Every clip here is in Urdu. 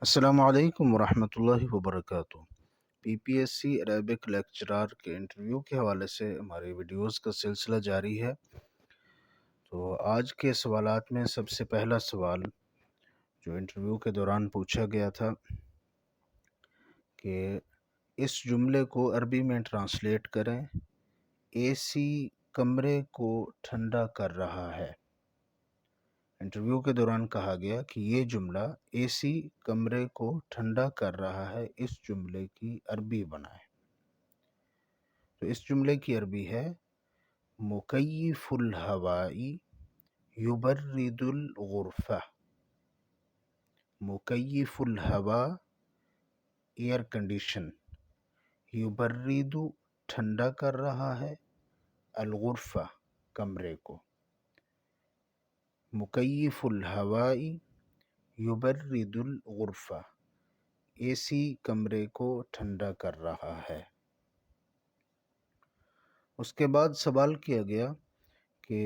السلام علیکم ورحمۃ اللہ وبرکاتہ۔ P P S C Arabic lecturer کے انٹرویو کے حوالے سے ہماری ویڈیوز کا سلسلہ جاری ہے۔ تو آج کے سوالات میں سب سے پہلا سوال جو انٹرویو کے دوران پوچھا گیا تھا کہ اس جملے کو عربی میں ٹرانسلیٹ کریں، اے سی کمرے کو ٹھنڈا کر رہا ہے۔ انٹرویو کے دوران کہا گیا کہ یہ جملہ اے سی کمرے کو ٹھنڈا کر رہا ہے، اس جملے کی عربی بنائیں۔ تو اس جملے کی عربی ہے مکیف الہوائی یبرد الغرفہ۔ مکیف الہوا ایئر کنڈیشن، یبرد ٹھنڈا کر رہا ہے، الغرفہ کمرے کو۔ مکیف الہوائی یبرد الغرفہ، اے سی کمرے کو ٹھنڈا کر رہا ہے۔ اس کے بعد سوال کیا گیا کہ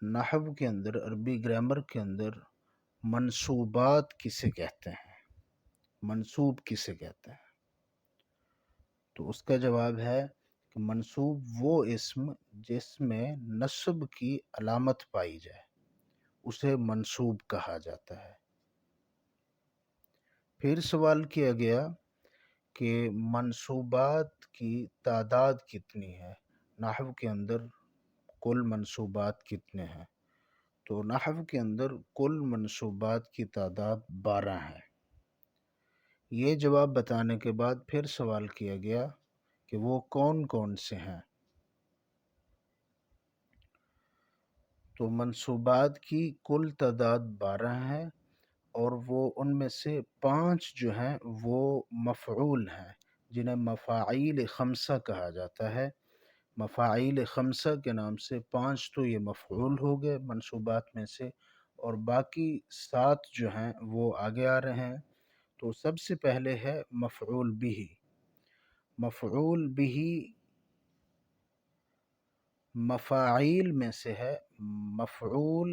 نحو کے اندر، عربی گرامر کے اندر منصوبات کسے کہتے ہیں، منصوب کسے کہتے ہیں؟ تو اس کا جواب ہے کہ منصوب وہ اسم جس میں نصب کی علامت پائی جائے اسے منصوب کہا جاتا ہے۔ پھر سوال کیا گیا کہ منصوبات کی تعداد کتنی ہے، نحو کے اندر کل منصوبات کتنے ہیں؟ تو نحو کے اندر کل منصوبات کی تعداد 12 ہے۔ یہ جواب بتانے کے بعد پھر سوال کیا گیا کہ وہ کون کون سے ہیں؟ تو منصوبات کی کل تعداد 12 ہے، اور وہ ان میں سے 5 جو ہیں وہ مفعول ہیں، جنہیں مفاعیل خمسہ کہا جاتا ہے۔ مفاعیل خمسہ کے نام سے 5 تو یہ مفعول ہو گئے منصوبات میں سے، اور باقی 7 جو ہیں وہ آگے آ رہے ہیں۔ تو سب سے پہلے ہے مفعول بھی۔ مفعول بھی مفاعیل میں سے ہے۔ مفعول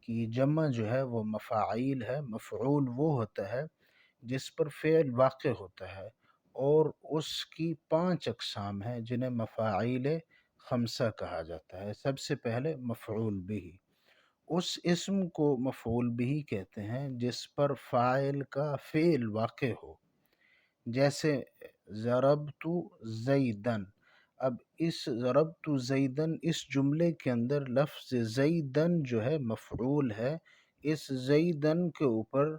کی جمع جو ہے وہ مفاعیل ہے۔ مفعول وہ ہوتا ہے جس پر فعل واقع ہوتا ہے، اور اس کی 5 اقسام ہیں جنہیں مفاعیل خمسہ کہا جاتا ہے۔ سب سے پہلے مفعول بھی، اس اسم کو مفعول بھی کہتے ہیں جس پر فاعل کا فعل واقع ہو، جیسے ضربت زیدن۔ اب اس ضربت زیدن اس جملے کے اندر لفظ زیدن جو ہے مفعول ہے، اس زیدن کے اوپر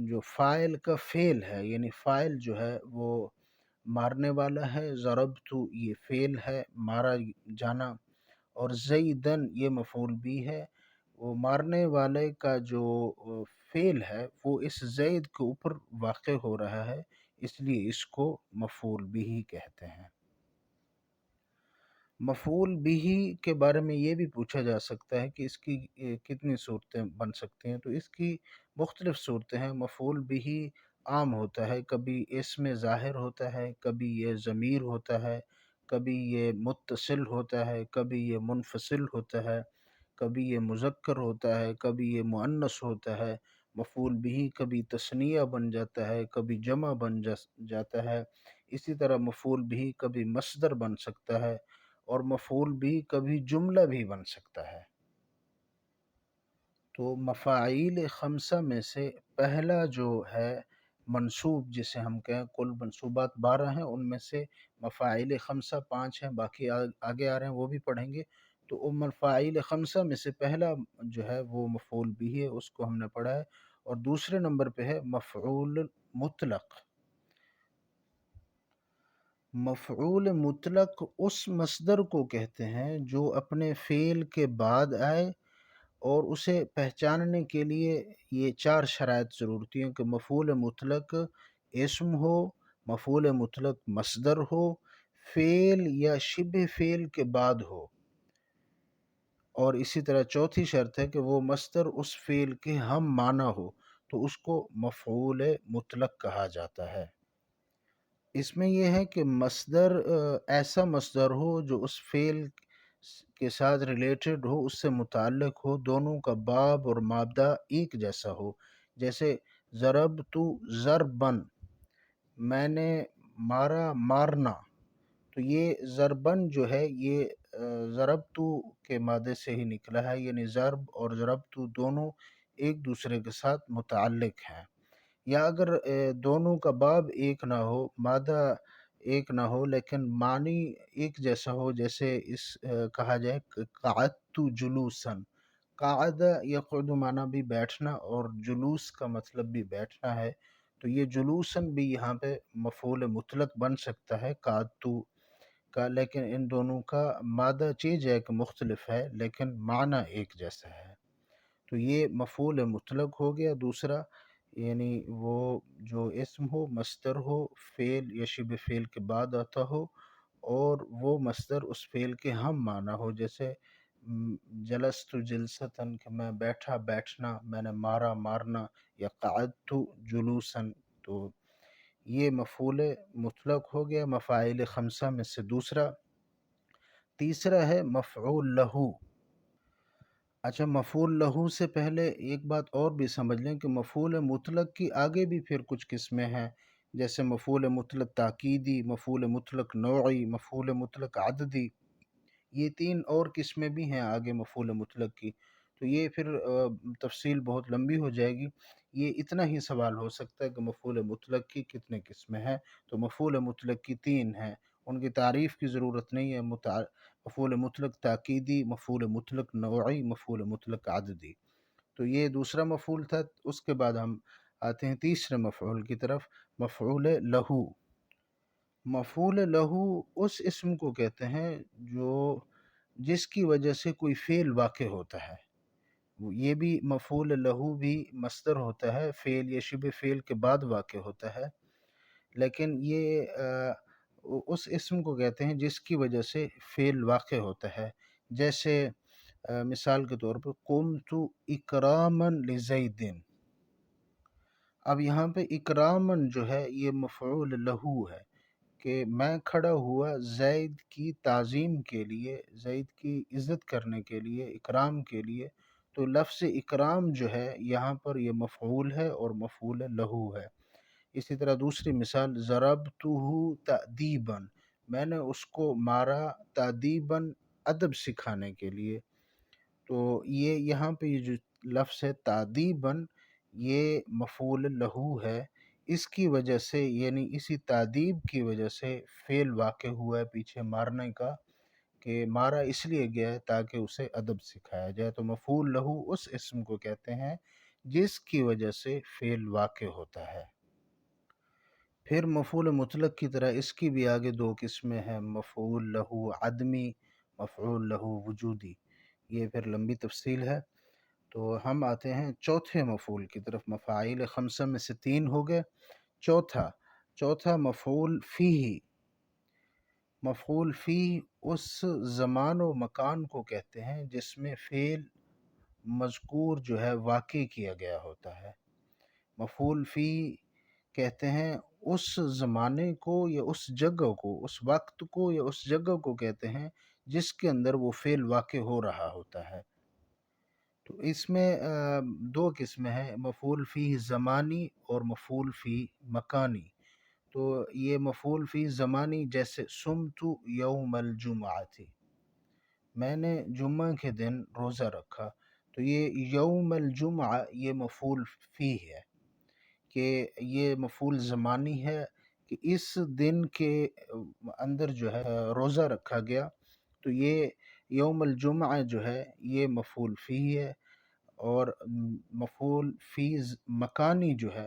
جو فاعل کا فعل ہے، یعنی فاعل جو ہے وہ مارنے والا ہے، ضربت یہ فعل ہے مارا جانا، اور زیدن یہ مفعول بھی ہے۔ وہ مارنے والے کا جو فعل ہے وہ اس زید کے اوپر واقع ہو رہا ہے، اس لیے اس کو مفعول بھی کہتے ہیں۔ مفعول بھی کے بارے میں یہ بھی پوچھا جا سکتا ہے کہ اس کی کتنی صورتیں بن سکتی ہیں۔ تو اس کی مختلف صورتیں ہیں۔ مفعول بھی عام ہوتا ہے، کبھی اسم ظاہر ہوتا ہے، کبھی یہ ضمیر ہوتا ہے، کبھی یہ متصل ہوتا ہے، کبھی یہ منفصل ہوتا ہے، کبھی یہ مذکر ہوتا ہے، کبھی یہ مؤنث ہوتا ہے۔ مفعول بھی کبھی تثنیہ بن جاتا ہے، کبھی جمع بن جاتا ہے۔ اسی طرح مفعول بھی کبھی مصدر بن سکتا ہے، اور مفعول بھی کبھی جملہ بھی بن سکتا ہے۔ تو مفاعیل خمسہ میں سے پہلا جو ہے منصوب، جسے ہم کہیں کل منصوبات 12 ہیں، ان میں سے مفاعیل خمسہ 5 ہیں، باقی آگے آ رہے ہیں وہ بھی پڑھیں گے۔ تو مفاعیل خمسہ میں سے پہلا جو ہے وہ مفعول بھی ہے، اس کو ہم نے پڑھا ہے۔ اور دوسرے نمبر پہ ہے مفعول مطلق۔ مفعول مطلق اس مصدر کو کہتے ہیں جو اپنے فعل کے بعد آئے، اور اسے پہچاننے کے لیے یہ 4 شرائط ضرورتی ہیں کہ مفعول مطلق اسم ہو، مفعول مطلق مصدر ہو، فعل یا شبہ فعل کے بعد ہو، اور اسی طرح چوتھی شرط ہے کہ وہ مصدر اس فعل کے ہم معنی ہو، تو اس کو مفعول مطلق کہا جاتا ہے۔ اس میں یہ ہے کہ مصدر ایسا مصدر ہو جو اس فعل کے ساتھ ریلیٹڈ ہو، اس سے متعلق ہو، دونوں کا باب اور مادہ ایک جیسا ہو. جیسے ضربت ضربن، میں نے مارا مارنا. تو یہ ضربن جو ہے یہ ضربتو کے مادے سے ہی نکلا ہے، یعنی ضرب اور ضربتو دونوں ایک دوسرے کے ساتھ متعلق ہیں. یا اگر دونوں کا باب ایک نہ ہو، مادہ ایک نہ ہو، لیکن معنی ایک جیسا ہو، جیسے اس کہا جائے قعدت جلوسن. قعد یقعد معنی بھی بیٹھنا اور جلوس کا مطلب بھی بیٹھنا ہے. تو یہ جلوسن بھی یہاں پہ مفعول مطلق بن سکتا ہے قعدت کا، لیکن ان دونوں کا مادہ چیز ہے کہ مختلف ہے لیکن معنی ایک جیسا ہے. تو یہ مفعول مطلق ہو گیا. دوسرا یعنی وہ جو اسم ہو، مصدر ہو، فعل یا شبہ فعل کے بعد آتا ہو، اور وہ مصدر اس فعل کے ہم معنی ہو. جیسے جلست جلستن کہ میں بیٹھا بیٹھنا، میں نے مارا مارنا، یا قعدت جلوسن. تو یہ مفعول مطلق ہو گیا مفاعیل خمسہ میں سے دوسرا. تیسرا ہے مفعول لہو. اچھا، مفعول لہو سے پہلے ایک بات اور بھی سمجھ لیں کہ مفعول مطلق کی آگے بھی پھر کچھ قسمیں ہیں. جیسے مفعول مطلق تاکیدی، مفعول مطلق نوعی، مفعول مطلق عددی. یہ تین اور قسمیں بھی ہیں آگے مفعول مطلق کی. تو یہ پھر تفصیل بہت لمبی ہو جائے گی. یہ اتنا ہی سوال ہو سکتا ہے کہ مفعول مطلق کی کتنے قسمیں ہیں. تو مفعول مطلق کی تین ہیں، ان کی تعریف کی ضرورت نہیں ہے. مفعول مطلق تاکیدی، مفعول مطلق نوعی، مفعول مطلق عددی. تو یہ دوسرا مفعول تھا. اس کے بعد ہم آتے ہیں تیسرے مفعول کی طرف، مفعول لہو. مفعول لہو اس اسم کو کہتے ہیں جس کی وجہ سے کوئی فعل واقع ہوتا ہے. یہ بھی مفعول لہو بھی مصدر ہوتا ہے، فعل یا شبہ فعل کے بعد واقع ہوتا ہے، لیکن یہ اس اسم کو کہتے ہیں جس کی وجہ سے فعل واقع ہوتا ہے. جیسے مثال کے طور پر قمت اکراما لزید. اب یہاں پہ اکرامن جو ہے یہ مفعول لہو ہے، کہ میں کھڑا ہوا زید کی تعظیم کے لیے، زید کی عزت کرنے کے لیے، اکرام کے لیے. تو لفظ اکرام جو ہے یہاں پر یہ مفعول ہے اور مفعول لہو ہے. اسی طرح دوسری مثال ضربتہ تأدیباً، میں نے اس کو مارا تأدیباً ادب سکھانے کے لیے. تو یہ یہاں پہ یہ جو لفظ ہے تأدیباً یہ مفعول لہو ہے. اس کی وجہ سے یعنی اسی تعدیب کی وجہ سے فعل واقع ہوا ہے پیچھے مارنے کا، کہ مارا اس لیے گیا ہے تاکہ اسے ادب سکھایا جائے. تو مفعول لہو اس اسم کو کہتے ہیں جس کی وجہ سے فعل واقع ہوتا ہے. پھر مفعول مطلق کی طرح اس کی بھی آگے دو قسمیں ہیں، مفعول لہو عدمی، مفعول لہو وجودی. یہ پھر لمبی تفصیل ہے. تو ہم آتے ہیں چوتھے مفعول کی طرف. مفاعیل خمسہ میں سے تین ہو گئے. چوتھا مفعول فیہ. مفعول فیہ اس زمان و مکان کو کہتے ہیں جس میں فعل مذکور جو ہے واقع کیا گیا ہوتا ہے. مفعول فیہ کہتے ہیں اس زمانے کو یا اس جگہ کو، اس وقت کو یا اس جگہ کو کہتے ہیں جس کے اندر وہ فعل واقع ہو رہا ہوتا ہے. تو اس میں دو قسمیں ہیں، مفعول فیہ زمانی اور مفعول فیہ مکانی. تو یہ مفعول فیہ زمانی جیسے صمت یوم الجمعہ تھی، میں نے جمعہ کے دن روزہ رکھا. تو یہ یوم الجمعہ یہ مفعول فیہ ہے، کہ یہ مفعول زمانی ہے کہ اس دن کے اندر جو ہے روزہ رکھا گیا. تو یہ یوم الجمعہ جو ہے یہ مفعول فیہ ہے. اور مفعول فیہ مکانی جو ہے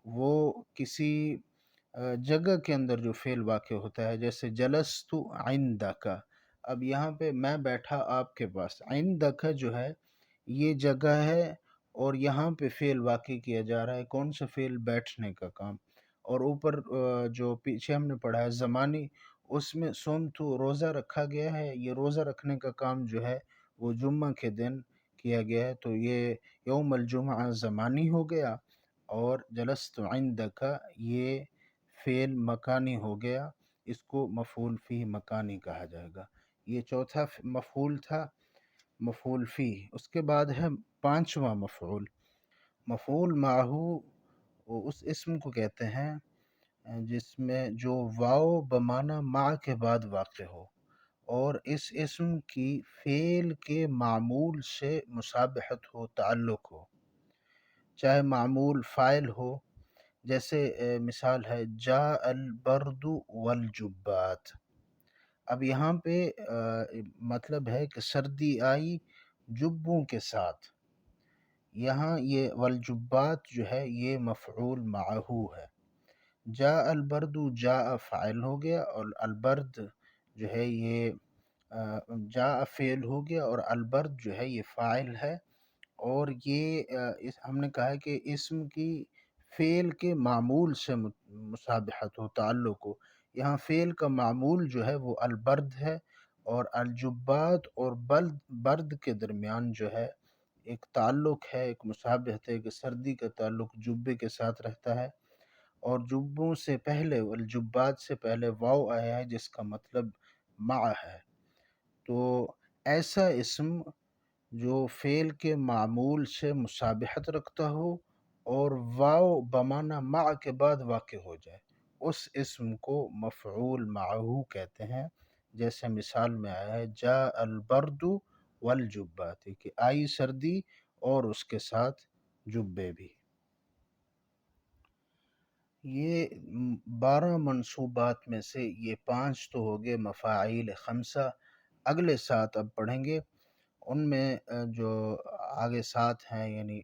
وہ کسی جگہ کے اندر جو فعل واقع ہوتا ہے، جیسے جلست عندک. اب یہاں پہ میں بیٹھا آپ کے پاس، عندک جو ہے یہ جگہ ہے اور یہاں پہ فعل واقع کیا جا رہا ہے. کون سا فعل؟ بیٹھنے کا کام. اور اوپر جو پیچھے ہم نے پڑھا ہے زمانی، اس میں صمت روزہ رکھا گیا ہے. یہ روزہ رکھنے کا کام جو ہے وہ جمعہ کے دن کیا گیا ہے. تو یہ یوم الجمعہ زمانی ہو گیا، اور جلست عندک یہ فعل مکانی ہو گیا. اس کو مفعول فیہ مکانی کہا جائے گا. یہ چوتھا مفعول تھا، مفعول فی۔ اس کے بعد ہے پانچواں مفعول، مفعول معہو۔ اس اسم کو کہتے ہیں جس میں جو واو بمعنی مع کے بعد واقع ہو اور اس اسم کی فعل کے معمول سے مشابہت ہو، تعلق ہو، چاہے معمول فاعل ہو، جیسے مثال ہے جاء البرد والجبات۔ اب یہاں پہ مطلب ہے کہ سردی آئی جبوں کے ساتھ، یہاں یہ والجبات جو ہے یہ مفعول معہو ہے۔ جاء البرد، جاء فاعل ہو گیا اور البرد جو ہے یہ جاء فعل ہو گیا اور البرد جو ہے یہ فاعل ہے، اور یہ ہم نے کہا ہے کہ اسم کی فعل کے معمول سے مشابہت ہو، تعلق ہو۔ یہاں فعل کا معمول جو ہے وہ البرد ہے، اور الجبات اور برد کے درمیان جو ہے ایک تعلق ہے، ایک مشابہت ہے کہ سردی کا تعلق جبے کے ساتھ رہتا ہے، اور جبوں سے پہلے الجبات سے پہلے واو آیا ہے جس کا مطلب مع ہے۔ تو ایسا اسم جو فعل کے معمول سے مشابہت رکھتا ہو اور واو بمعنی مع کے بعد واقع ہو جائے، اس اسم کو مفعول معہو کہتے ہیں۔ جیسے مثال میں آیا ہے جاء البرد والجبات، کہ آئی سردی اور اس کے ساتھ جبے بھی۔ یہ 12 منصوبات میں سے یہ 5 تو ہو گئے مفاعیل خمسہ، اگلے 7 اب پڑھیں گے۔ ان میں جو آگے 7 ہیں یعنی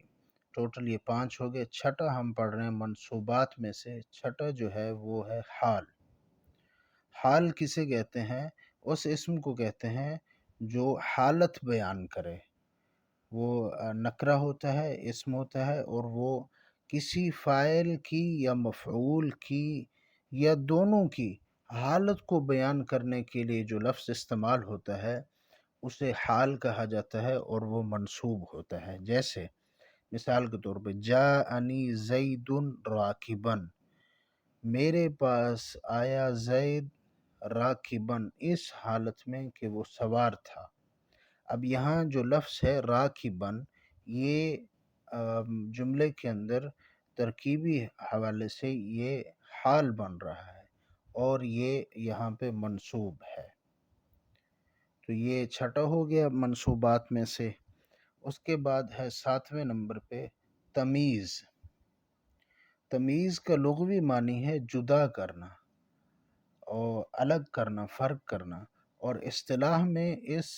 ٹوٹل یہ 5 ہو گئے۔ چھٹا ہم پڑھ رہے ہیں منصوبات میں سے، چھٹا جو ہے وہ ہے حال۔ حال کسے کہتے ہیں؟ اس اسم کو کہتے ہیں جو حالت بیان کرے، وہ نکرہ ہوتا ہے، اسم ہوتا ہے، اور وہ کسی فاعل کی یا مفعول کی یا دونوں کی حالت کو بیان کرنے کے لیے جو لفظ استعمال ہوتا ہے اسے حال کہا جاتا ہے، اور وہ منصوب ہوتا ہے۔ جیسے مثال کے طور پہ جاءنی زید راکبا، میرے پاس آیا زید راکبا، اس حالت میں کہ وہ سوار تھا۔ اب یہاں جو لفظ ہے راکباً، یہ جملے کے اندر ترکیبی حوالے سے یہ حال بن رہا ہے اور یہ یہاں پہ منصوب ہے۔ تو یہ چھٹا ہو گیا منصوبات میں سے۔ اس کے بعد ہے 7ویں نمبر پہ تمیز۔ تمیز کا لغوی معنی ہے جدا کرنا اور الگ کرنا، فرق کرنا، اور اصطلاح میں اس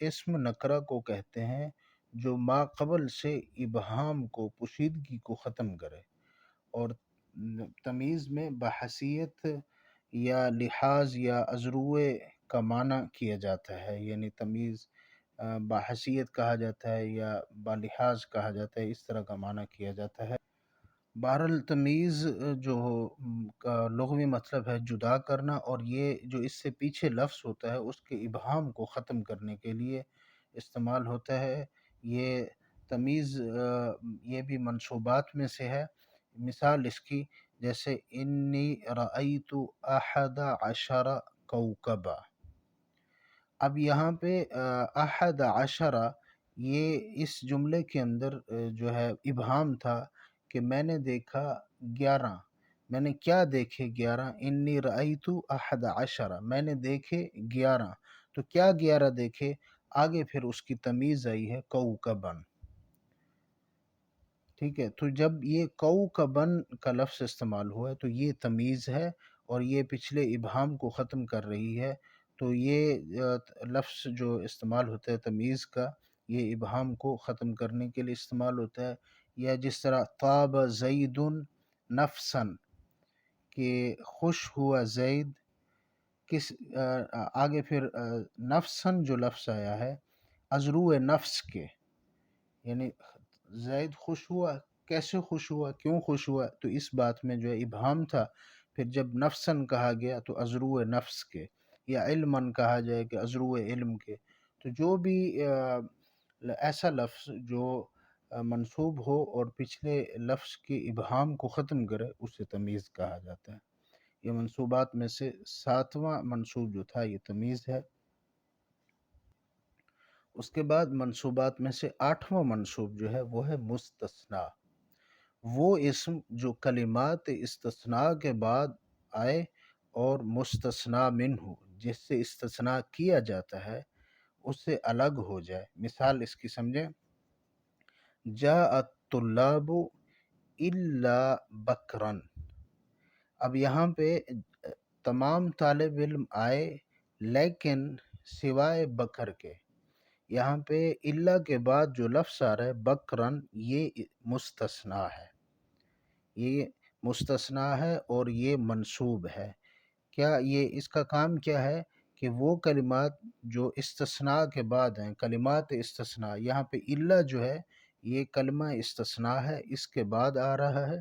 اسم نکرہ کو کہتے ہیں جو ما قبل سے ابہام کو، پوشیدگی کو ختم کرے۔ اور تمیز میں بحیثیت یا لحاظ یا ازروے کا معنی کیا جاتا ہے، یعنی تمیز بحیثیت کہا جاتا ہے یا بالحاظ کہا جاتا ہے، اس طرح کا معنی کیا جاتا ہے۔ بہرحال تمیز جو کا لغوی مطلب ہے جدا کرنا، اور یہ جو اس سے پیچھے لفظ ہوتا ہے اس کے ابہام کو ختم کرنے کے لیے استعمال ہوتا ہے۔ یہ تمیز یہ بھی منصوبات میں سے ہے۔ مثال اس کی جیسے انی رأیت احد عشر کوکبا۔ اب یہاں پہ احد عشرہ، یہ اس جملے کے اندر جو ہے ابہام تھا کہ میں نے دیکھا 11۔ میں نے کیا دیکھے 11؟ انی رأیت احد عشرہ، میں نے دیکھے 11۔ تو کیا 11 دیکھے؟ آگے پھر اس کی تمیز آئی ہے کوکبن۔ ٹھیک ہے، تو جب یہ کوکبن کا لفظ استعمال ہوا ہے تو یہ تمیز ہے، اور یہ پچھلے ابہام کو ختم کر رہی ہے۔ تو یہ لفظ جو استعمال ہوتا ہے تمیز کا، یہ ابہام کو ختم کرنے کے لیے استعمال ہوتا ہے۔ یا جس طرح طاب زید نفسن، کہ خوش ہوا زید، کس آگے پھر نفسن جو لفظ آیا ہے ازرو نفس کے، یعنی زید خوش ہوا، کیسے خوش ہوا، کیوں خوش ہوا؟ تو اس بات میں جو ہے ابہام تھا۔ پھر جب نفسن کہا گیا تو ازرو نفس کے، یا علمن کہا جائے کہ ازرو علم کے۔ تو جو بھی ایسا لفظ جو منصوب ہو اور پچھلے لفظ کے ابہام کو ختم کرے اسے تمیز کہا جاتا ہے۔ یہ منصوبات میں سے 7واں منصوب جو تھا یہ تمیز ہے۔ اس کے بعد منصوبات میں سے 8واں منصوب جو ہے وہ ہے مستثنا، وہ اسم جو کلمات استثناء کے بعد آئے اور مستثنا منہ جس سے استثناء کیا جاتا ہے اس سے الگ ہو جائے۔ مثال اس کی سمجھیں، جاء الطلاب الا بکرن، اب یہاں پہ تمام طالب علم آئے لیکن سوائے بکر کے، یہاں پہ الا کے بعد جو لفظ آ رہا ہے بکرن، یہ مستثنا ہے، یہ مستثنا ہے اور یہ منصوب ہے۔ کیا یہ اس کا کام کیا ہے کہ وہ کلمات جو استثناء کے بعد ہیں، کلمات استثناء، یہاں پہ الا جو ہے یہ کلمہ استثناء ہے، اس کے بعد آ رہا ہے،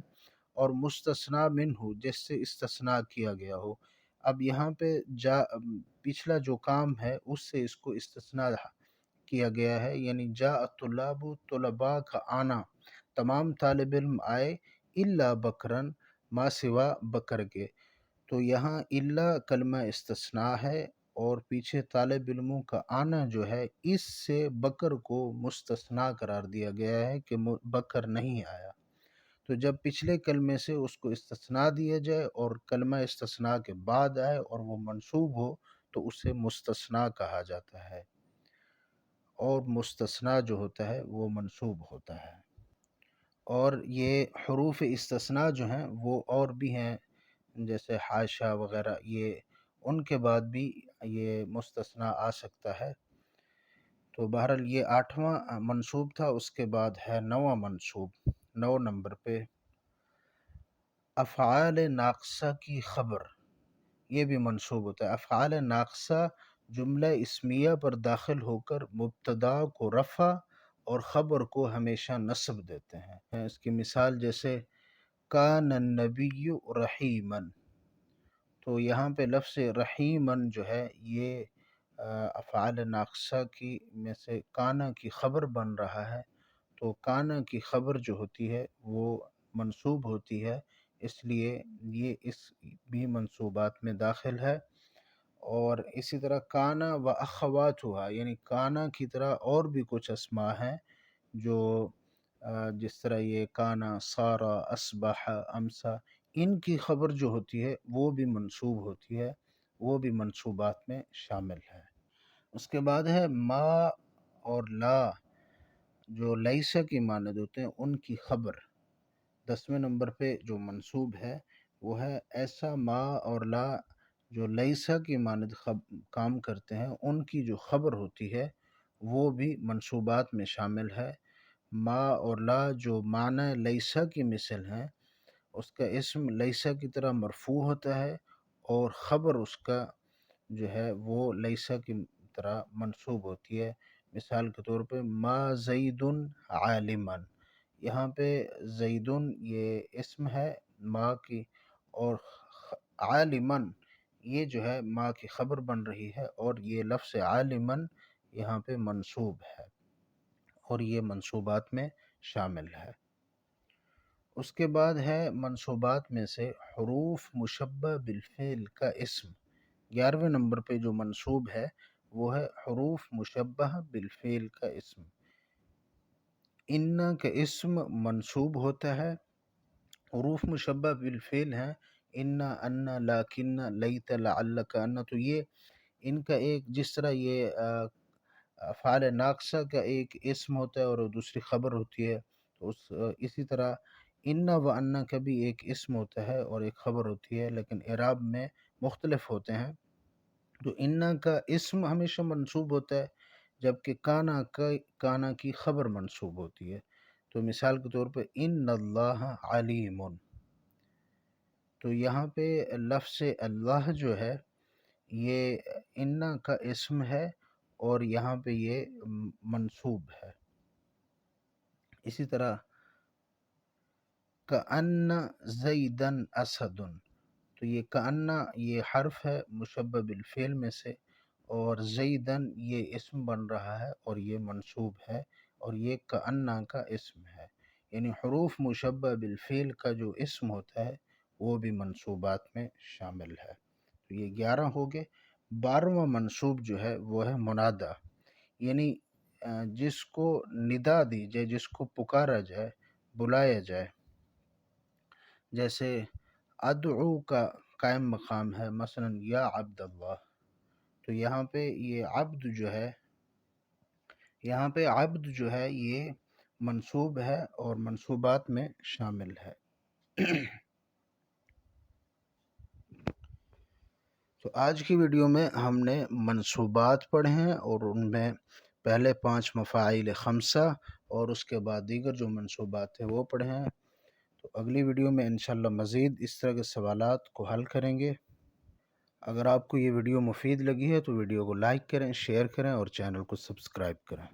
اور مستثنا منہ جس سے استثناء کیا گیا ہو۔ اب یہاں پہ پچھلا جو کام ہے اس سے اس کو استثناء کیا گیا ہے، یعنی جاء الطلاب، طلباء کا آنا، تمام طالب علم آئے، الا بکرن، ما سوا بکر کے، تو یہاں الا کلمہ استثناء ہے اور پیچھے طالب علموں کا آنا جو ہے اس سے بکر کو مستثنیٰ قرار دیا گیا ہے کہ بکر نہیں آیا۔ تو جب پچھلے کلمے سے اس کو استثناء دیا جائے اور کلمہ استثناء کے بعد آئے اور وہ منصوب ہو تو اسے مستثنیٰ کہا جاتا ہے، اور مستثنیٰ جو ہوتا ہے وہ منصوب ہوتا ہے۔ اور یہ حروف استثناء جو ہیں وہ اور بھی ہیں، جیسے حاشا وغیرہ، یہ ان کے بعد بھی یہ مستثنیٰ آ سکتا ہے۔ تو بہرحال یہ 8واں منصوب تھا۔ اس کے بعد ہے 9واں منصوب، 9 نمبر پہ افعال ناقصہ کی خبر، یہ بھی منصوب ہوتا ہے۔ افعال ناقصہ جملہ اسمیہ پر داخل ہو کر مبتدا کو رفع اور خبر کو ہمیشہ نصب دیتے ہیں۔ اس کی مثال جیسے کان النبی رحیمن، تو یہاں پہ لفظ رحیمن جو ہے یہ افعال ناقصہ کی میں سے کانا کی خبر بن رہا ہے، تو کانا کی خبر جو ہوتی ہے وہ منصوب ہوتی ہے، اس لیے یہ اس بھی منصوبات میں داخل ہے۔ اور اسی طرح کانا و اخواتها، یعنی کانا کی طرح اور بھی کچھ اسماء ہیں جو جس طرح یہ کانا، سارا، اصبح، امسا، ان کی خبر جو ہوتی ہے وہ بھی منصوب ہوتی ہے، وہ بھی منصوبات میں شامل ہے۔ اس کے بعد ہے ما اور لا، جو لیسا کی مانند ہوتے ہیں ان کی خبر۔ 10ویں نمبر پہ جو منصوب ہے وہ ہے ایسا ما اور لا جو لیسا کی مانند کام کرتے ہیں، ان کی جو خبر ہوتی ہے وہ بھی منصوبات میں شامل ہے۔ ما اور لا جو معنی لیسا کی مثل ہیں، اس کا اسم لیسا کی طرح مرفوع ہوتا ہے اور خبر اس کا جو ہے وہ لیسا کی طرح منصوب ہوتی ہے۔ مثال کے طور پہ ما زید عالما، یہاں پہ زیدن یہ اسم ہے ما کی، اور عالما یہ جو ہے ما کی خبر بن رہی ہے، اور یہ لفظ عالما یہاں پہ منصوب ہے اور یہ منصوبات میں شامل ہے۔ اس کے بعد ہے منصوبات میں سے حروف مشبہ بالفعل کا اسم۔ 11ویں نمبر پہ جو منصوب ہے وہ ہے حروف مشبہ بالفعل کا اسم۔ ان کا اسم منصوب ہوتا ہے، حروف مشبہ بالفعل ہیں ان، ان، لیکن، لیت، لعلک، ان، تو یہ ان کا ایک، جس طرح یہ افعال ناقصہ کا ایک اسم ہوتا ہے اور دوسری خبر ہوتی ہے، تو اسی طرح ان و ان کا بھی ایک اسم ہوتا ہے اور ایک خبر ہوتی ہے، لیکن اعراب میں مختلف ہوتے ہیں۔ تو ان کا اسم ہمیشہ منصوب ہوتا ہے، جبکہ کانا کی خبر منصوب ہوتی ہے۔ تو مثال کے طور پہ ان اللہ علیم، تو یہاں پہ لفظ اللہ جو ہے یہ ان کا اسم ہے اور یہاں پہ یہ منصوب ہے۔ اسی طرح کأن زیدن اسد، تو یہ کأن یہ حرف ہے مشبہ بالفعل میں سے، اور زیدن یہ اسم بن رہا ہے اور یہ منصوب ہے، اور یہ کأن کا اسم ہے، یعنی حروف مشبہ بالفعل کا جو اسم ہوتا ہے وہ بھی منصوبات میں شامل ہے۔ تو یہ 11 ہو گئے۔ 12واں منصوب جو ہے وہ ہے منادا، یعنی جس کو ندا دی جائے، جس کو پکارا جائے، بلایا جائے، جیسے ادعو کا قائم مقام ہے، مثلا یا عبد اللہ، تو یہاں پہ یہ عبد جو ہے، یہاں پہ عبد جو ہے یہ منصوب ہے اور منصوبات میں شامل ہے۔ تو آج کی ویڈیو میں ہم نے منصوبات پڑھے ہیں اور ان میں پہلے 5 مفاعیل خمسہ اور اس کے بعد دیگر جو منصوبات ہیں وہ پڑھے ہیں۔ تو اگلی ویڈیو میں انشاءاللہ مزید اس طرح کے سوالات کو حل کریں گے۔ اگر آپ کو یہ ویڈیو مفید لگی ہے تو ویڈیو کو لائک کریں، شیئر کریں اور چینل کو سبسکرائب کریں۔